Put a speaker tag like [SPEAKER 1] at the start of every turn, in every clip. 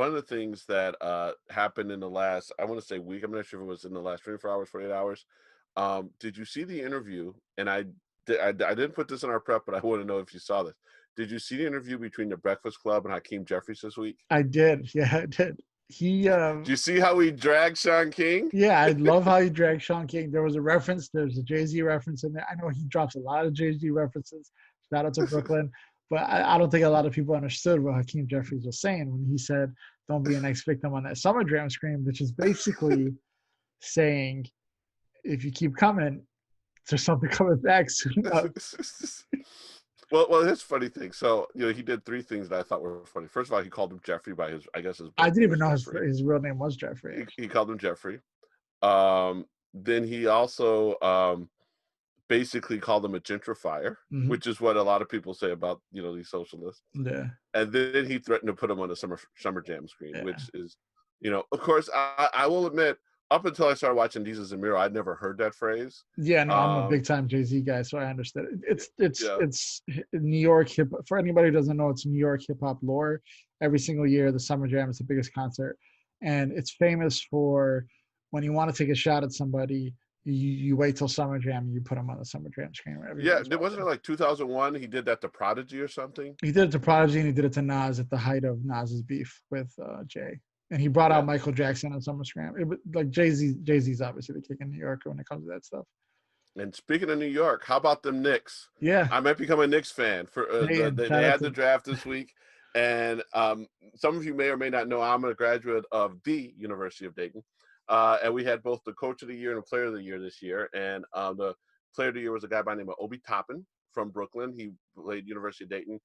[SPEAKER 1] one of the things that happened in the last, I want to say week, I'm not sure if it was in the last 24 hours, 48 hours. Did you see the interview? And I didn't put this in our prep, but I want to know if you saw this. Did you see the interview between the Breakfast Club and Hakeem Jeffries this week?
[SPEAKER 2] I did. Yeah, I did. He,
[SPEAKER 1] Do you see how he dragged Sean King?
[SPEAKER 2] yeah, I love how he dragged Sean King. There was a reference. There's a Jay-Z reference in there. I know he drops a lot of Jay-Z references. Shout out to Brooklyn. But I don't think a lot of people understood what Hakeem Jeffries was saying when he said, don't be an next victim on that Summer Jam screen, which is basically saying, if you keep coming, there's something coming back soon enough.
[SPEAKER 1] Well, here's a funny thing. So, he did three things that I thought were funny. First of all, he called him Jeffrey by his, I guess his
[SPEAKER 2] I
[SPEAKER 1] birth
[SPEAKER 2] didn't
[SPEAKER 1] name
[SPEAKER 2] even
[SPEAKER 1] is
[SPEAKER 2] know
[SPEAKER 1] Jeffrey.
[SPEAKER 2] his real name was Jeffrey.
[SPEAKER 1] He called him Jeffrey. Then he also basically called him a gentrifier,
[SPEAKER 2] Mm-hmm.
[SPEAKER 1] which is what a lot of people say about these socialists.
[SPEAKER 2] Yeah.
[SPEAKER 1] And then he threatened to put him on the summer jam screen,
[SPEAKER 2] Yeah.
[SPEAKER 1] which is, of course, I will admit, up until I started watching Jesus and Miro, I'd never heard that phrase.
[SPEAKER 2] Yeah, no, I'm a big time Jay-Z guy, so I understand it.
[SPEAKER 1] Yeah.
[SPEAKER 2] It's New York hip. For anybody who doesn't know, it's New York hip hop lore. Every single year, the Summer Jam is the biggest concert, and it's famous for when you want to take a shot at somebody, you wait till Summer Jam and you put them on the Summer Jam screen.
[SPEAKER 1] Yeah, wasn't it like 2001? He did that to Prodigy or something.
[SPEAKER 2] He did it to Prodigy and he did it to Nas at the height of Nas's beef with Jay. And he brought out Michael Jackson on Summer Jam. It was like Jay-Z's obviously the king in New York when it comes to that stuff.
[SPEAKER 1] And speaking of New York, how about them Knicks?
[SPEAKER 2] Yeah,
[SPEAKER 1] I might become a Knicks fan. For they had the draft this week, and some of you may or may not know I'm a graduate of the University of Dayton, and we had both the Coach of the Year and the Player of the Year this year. And the Player of the Year was a guy by the name of Obi Toppin from Brooklyn. He played University of Dayton.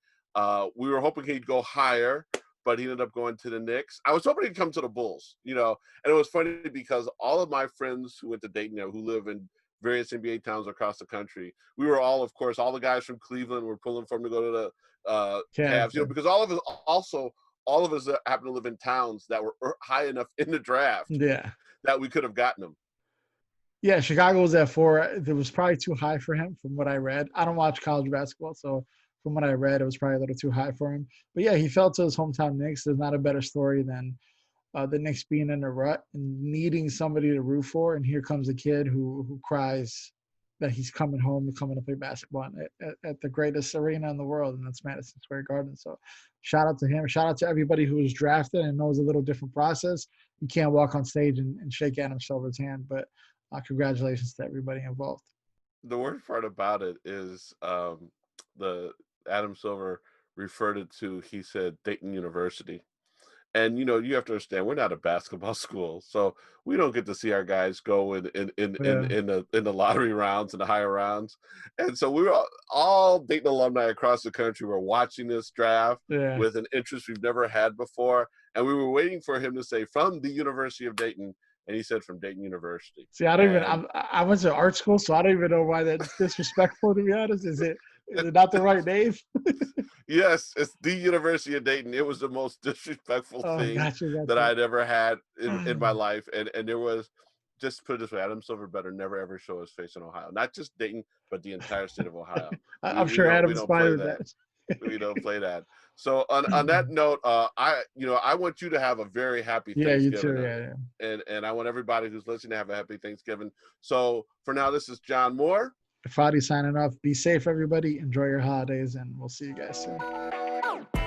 [SPEAKER 1] We were hoping he'd go higher, but he ended up going to the Knicks. I was hoping he'd come to the Bulls, and it was funny because all of my friends who went to Dayton, who live in various NBA towns across the country, we were all, of course, all the guys from Cleveland were pulling for him to go to the Cavs, because all of us happen to live in towns that were high enough in the draft that we could have gotten them.
[SPEAKER 2] Yeah, Chicago was at 4. It was probably too high for him from what I read. I don't watch college basketball, so from what I read, it was probably a little too high for him. But yeah, he fell to his hometown Knicks. There's not a better story than the Knicks being in a rut and needing somebody to root for. And here comes a kid who cries that he's coming home and coming to play basketball at the greatest arena in the world, and that's Madison Square Garden. So shout out to him. Shout out to everybody who was drafted and knows a little different process. You can't walk on stage and shake Adam Silver's hand, but congratulations to everybody involved.
[SPEAKER 1] The worst part about it is the Adam Silver referred it to, he said, Dayton University. And, you have to understand, we're not a basketball school, so we don't get to see our guys go in the lottery rounds and the higher rounds. And so we were all Dayton alumni across the country were watching this draft with an interest we've never had before. And we were waiting for him to say, from the University of Dayton. And he said, from Dayton University.
[SPEAKER 2] See, I went to art school, so I don't even know why that's disrespectful, to be honest. Is it not the right name?
[SPEAKER 1] Yes, it's the University of Dayton. It was the most disrespectful thing that I'd ever had in my life. And there was, just to put it this way, Adam Silver better never, ever show his face in Ohio. Not just Dayton, but the entire state of Ohio.
[SPEAKER 2] I'm sure Adam's fine with that.
[SPEAKER 1] We don't play that. So on that note, I want you to have a very happy Thanksgiving.
[SPEAKER 2] Yeah, you too.
[SPEAKER 1] And I want everybody who's listening to have a happy Thanksgiving. So for now, this is John Moore.
[SPEAKER 2] Fady signing off. Be safe, everybody. Enjoy your holidays, and we'll see you guys soon.